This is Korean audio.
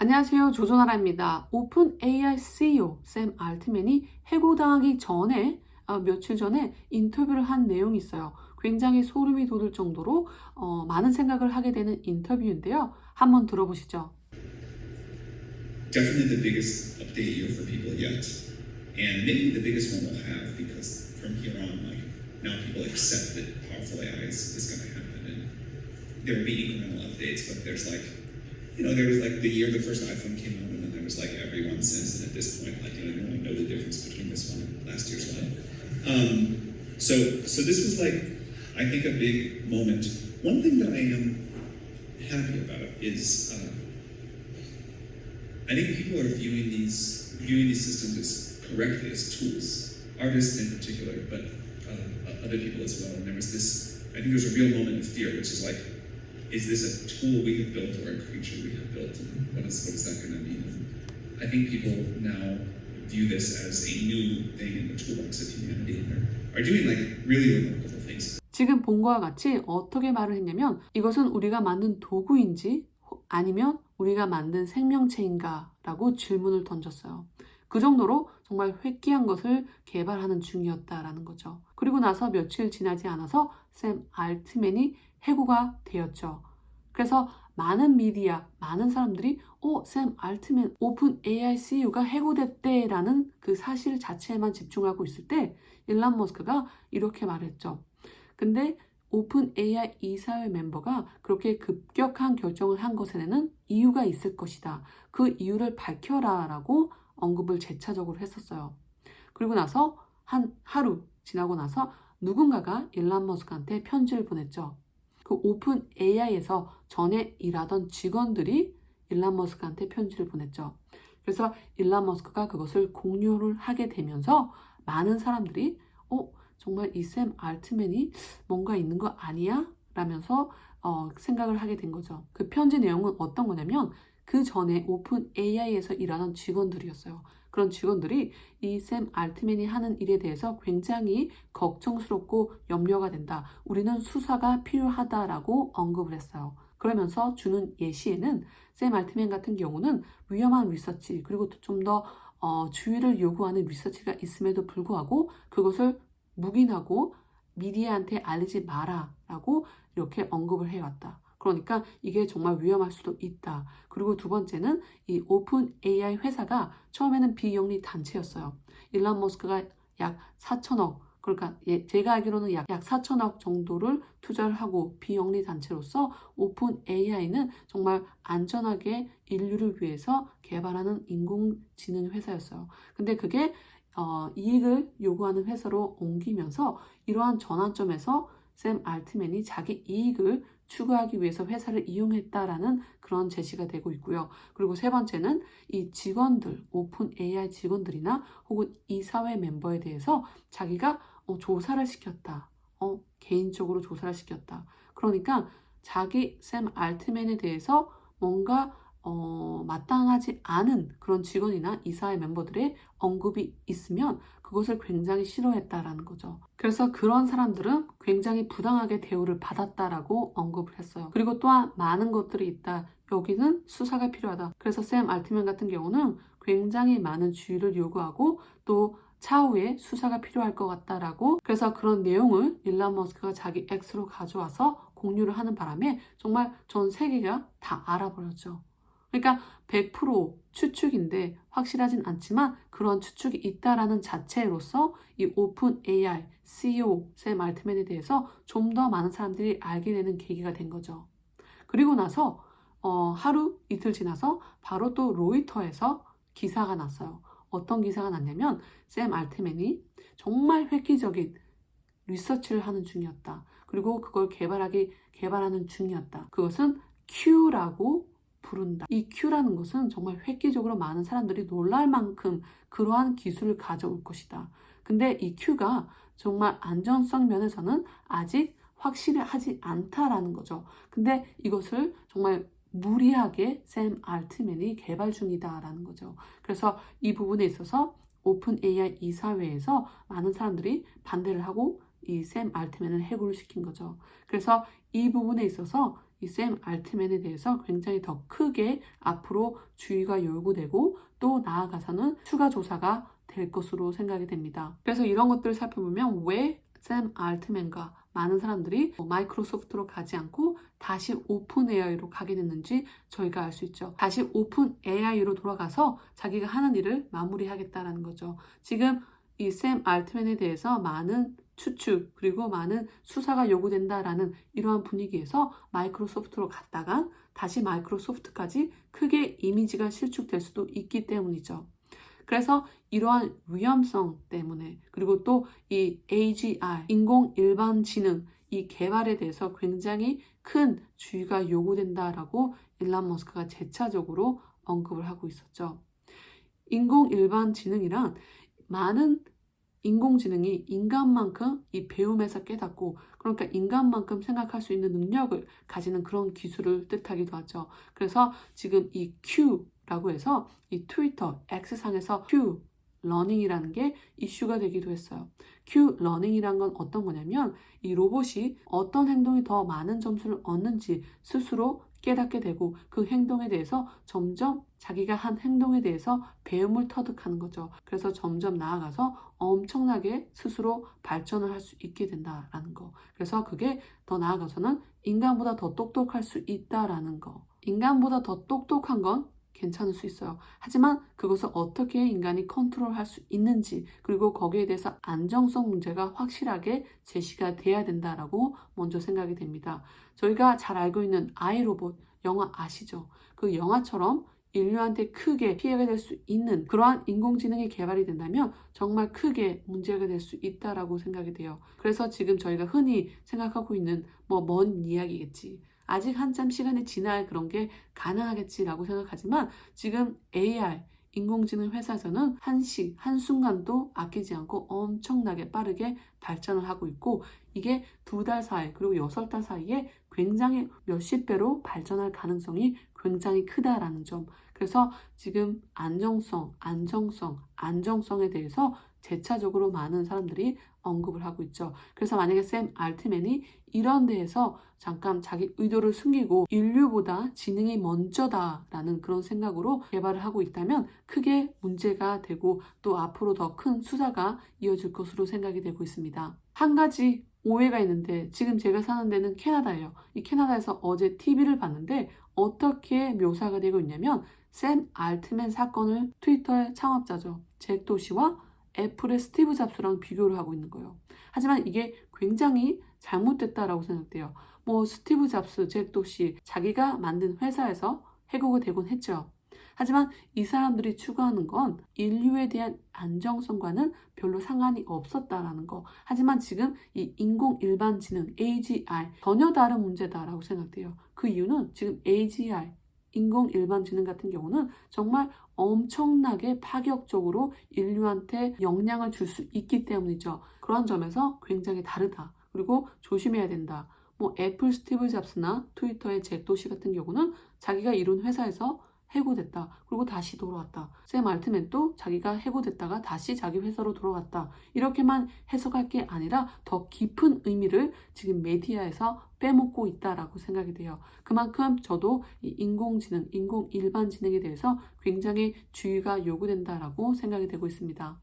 안녕하세요. 조조나라입니다. 오픈 AI CEO 샘 알트맨이 해고당하기 전에 며칠 전에 인터뷰를 한 내용이 있어요. 굉장히 소름이 돋을 정도로 많은 생각을 하게 되는 인터뷰인데요. 한번 들어보시죠. Definitely the biggest update year for people yet, and maybe the biggest one we'll have because from here on, like now people accept that powerful AI is going to happen, and there will be incremental updates. But there's there was like the year the first iPhone came out, and then there was like every one since, and at this point, like you don't really know the difference between this one and last year's one. So this was like I think a big moment. One thing that I am happy about is. I think people are viewing these systems as correctly as tools, artists in particular, but other people as well. And there was this, I think there's a real moment of fear, which is like, is this a tool we have built or a creature we have built? And what is that going to mean? And I think people now view this as a new thing in the toolbox of humanity and are doing like really remarkable things. 지금 본 거와 같이 어떻게 말을 했냐면 이것은 우리가 만든 도구인지 아니면 우리가 만든 생명체인가? 라고 질문을 던졌어요. 그 정도로 정말 획기한 것을 개발하는 중이었다라는 거죠. 그리고 나서 며칠 지나지 않아서 샘 알트맨이 해고가 되었죠. 그래서 많은 미디어, 많은 사람들이 샘 알트맨 오픈 AI CEO가 해고됐대라는 그 사실 자체에만 집중하고 있을 때 일론 머스크가 이렇게 말했죠. 근데 오픈 AI 이사회 멤버가 그렇게 급격한 결정을 한 것에는 이유가 있을 것이다. 그 이유를 밝혀라 라고 언급을 재차적으로 했었어요. 그리고 나서 한 하루 지나고 나서 누군가가 일론 머스크한테 편지를 보냈죠. 그 오픈 AI에서 전에 일하던 직원들이 일론 머스크한테 편지를 보냈죠. 그래서 일론 머스크가 그것을 공유를 하게 되면서 많은 사람들이 정말 이 샘 알트맨이 뭔가 있는 거 아니야? 라면서 생각을 하게 된 거죠. 그 편지 내용은 어떤 거냐면 그 전에 오픈 AI에서 일하는 직원들이었어요. 그런 직원들이 이 샘 알트맨이 하는 일에 대해서 굉장히 걱정스럽고 염려가 된다. 우리는 수사가 필요하다라고 언급을 했어요. 그러면서 주는 예시에는 샘 알트맨 같은 경우는 위험한 리서치 그리고 좀 더 주의를 요구하는 리서치가 있음에도 불구하고 그것을 묵인하고 미디어한테 알리지 마라 라고 이렇게 언급을 해왔다. 그러니까 이게 정말 위험할 수도 있다. 그리고 두 번째는 이 오픈 AI 회사가 처음에는 비영리 단체였어요. 일론 머스크가 약 4천억, 그러니까 제가 알기로는 약 4천억 정도를 투자를 하고 비영리 단체로서 오픈 AI는 정말 안전하게 인류를 위해서 개발하는 인공지능 회사였어요. 근데 그게 이익을 요구하는 회사로 옮기면서 이러한 전환점에서 샘 알트맨이 자기 이익을 추구하기 위해서 회사를 이용했다라는 그런 제시가 되고 있고요. 그리고 세 번째는 이 직원들, 오픈 AI 직원들이나 혹은 이사회 멤버에 대해서 자기가 조사를 시켰다. 개인적으로 조사를 시켰다. 그러니까 자기 샘 알트맨에 대해서 뭔가 마땅하지 않은 그런 직원이나 이사회 멤버들의 언급이 있으면 그것을 굉장히 싫어했다라는 거죠. 그래서 그런 사람들은 굉장히 부당하게 대우를 받았다라고 언급을 했어요. 그리고 또한 많은 것들이 있다. 여기는 수사가 필요하다. 그래서 샘 알트맨 같은 경우는 굉장히 많은 주의를 요구하고 또 차후에 수사가 필요할 것 같다라고 그래서 그런 내용을 일론 머스크가 자기 X로 가져와서 공유를 하는 바람에 정말 전 세계가 다 알아버렸죠. 그러니까 100% 추측인데 확실하진 않지만 그런 추측이 있다라는 자체로서 이 오픈 AI CEO 샘 알트맨에 대해서 좀 더 많은 사람들이 알게 되는 계기가 된 거죠. 그리고 나서 하루 이틀 지나서 바로 또 로이터에서 기사가 났어요. 어떤 기사가 났냐면 샘 알트맨이 정말 획기적인 리서치를 하는 중이었다. 그리고 그걸 개발하는 중이었다. 그것은 Q라고 부른다. 이 Q라는 것은 정말 획기적으로 많은 사람들이 놀랄 만큼 그러한 기술을 가져올 것이다. 근데 이 Q가 정말 안전성 면에서는 아직 확실하지 않다라는 거죠. 근데 이것을 정말 무리하게 샘 알트맨이 개발 중이다라는 거죠. 그래서 이 부분에 있어서 오픈 AI 이사회에서 많은 사람들이 반대를 하고 이 샘 알트맨을 해고를 시킨 거죠. 그래서 이 부분에 있어서 이 샘 알트맨에 대해서 굉장히 더 크게 앞으로 주의가 요구되고 또 나아가서는 추가 조사가 될 것으로 생각이 됩니다. 그래서 이런 것들을 살펴보면 왜 샘 알트맨과 많은 사람들이 마이크로소프트로 가지 않고 다시 오픈 AI로 가게 됐는지 저희가 알 수 있죠. 다시 오픈 AI로 돌아가서 자기가 하는 일을 마무리하겠다라는 거죠. 지금 이 샘 알트맨에 대해서 많은 추측 그리고 많은 수사가 요구된다라는 이러한 분위기에서 마이크로소프트로 갔다가 다시 마이크로소프트까지 크게 이미지가 실축될 수도 있기 때문이죠. 그래서 이러한 위험성 때문에 그리고 또 이 AGI, 인공 일반지능 이 개발에 대해서 굉장히 큰 주의가 요구된다라고 일론 머스크가 재차적으로 언급을 하고 있었죠. 인공 일반지능이란 많은 인공지능이 인간만큼 이 배움에서 깨닫고 그러니까 인간만큼 생각할 수 있는 능력을 가지는 그런 기술을 뜻하기도 하죠. 그래서 지금 이 Q라고 해서 이 트위터 X상에서 Q 러닝이라는 게 이슈가 되기도 했어요. Q 러닝이란 건 어떤 거냐면 이 로봇이 어떤 행동이 더 많은 점수를 얻는지 스스로 깨닫게 되고 그 행동에 대해서 점점 자기가 한 행동에 대해서 배움을 터득하는 거죠. 그래서 점점 나아가서 엄청나게 스스로 발전을 할 수 있게 된다라는 거. 그래서 그게 더 나아가서는 인간보다 더 똑똑할 수 있다라는 거. 인간보다 더 똑똑한 건 괜찮을 수 있어요. 하지만 그것을 어떻게 인간이 컨트롤할 수 있는지 그리고 거기에 대해서 안정성 문제가 확실하게 제시가 돼야 된다라고 먼저 생각이 됩니다. 저희가 잘 알고 있는 아이로봇 영화 아시죠? 그 영화처럼 인류한테 크게 피해가 될 수 있는 그러한 인공지능이 개발이 된다면 정말 크게 문제가 될 수 있다라고 생각이 돼요. 그래서 지금 저희가 흔히 생각하고 있는 먼 이야기겠지. 아직 한참 시간이 지나야 그런 게 가능하겠지라고 생각하지만 지금 AI, 인공지능 회사에서는 한순간도 아끼지 않고 엄청나게 빠르게 발전을 하고 있고 이게 2달 사이 그리고 6달 사이에 굉장히 몇십 배로 발전할 가능성이 굉장히 크다라는 점. 그래서 지금 안정성에 대해서 재차적으로 많은 사람들이 언급을 하고 있죠. 그래서 만약에 샘 알트맨이 이런 데에서 잠깐 자기 의도를 숨기고 인류보다 지능이 먼저다라는 그런 생각으로 개발을 하고 있다면 크게 문제가 되고 또 앞으로 더 큰 수사가 이어질 것으로 생각이 되고 있습니다. 한 가지 오해가 있는데 지금 제가 사는 데는 캐나다예요. 이 캐나다에서 어제 TV를 봤는데 어떻게 묘사가 되고 있냐면 샘 알트맨 사건을 트위터의 창업자죠. 잭 도시와 애플의 스티브 잡스랑 비교를 하고 있는 거예요. 하지만 이게 굉장히 잘못됐다라고 생각돼요. 스티브 잡스, 잭 도시 자기가 만든 회사에서 해고가 되곤 했죠. 하지만 이 사람들이 추구하는 건 인류에 대한 안정성과는 별로 상관이 없었다라는 거. 하지만 지금 이 인공 일반지능 AGI 전혀 다른 문제다라고 생각돼요. 그 이유는 지금 AGI 인공 일반지능 같은 경우는 정말 엄청나게 파격적으로 인류한테 영향을 줄 수 있기 때문이죠. 그런 점에서 굉장히 다르다. 그리고 조심해야 된다. 애플 스티브 잡스나 트위터의 잭 도시 같은 경우는 자기가 이룬 회사에서 해고됐다. 그리고 다시 돌아왔다. 샘 알트맨도 자기가 해고됐다가 다시 자기 회사로 돌아갔다. 이렇게만 해석할 게 아니라 더 깊은 의미를 지금 메디아에서 빼먹고 있다라고 생각이 돼요. 그만큼 저도 이 인공지능, 인공 일반지능에 대해서 굉장히 주의가 요구된다라고 생각이 되고 있습니다.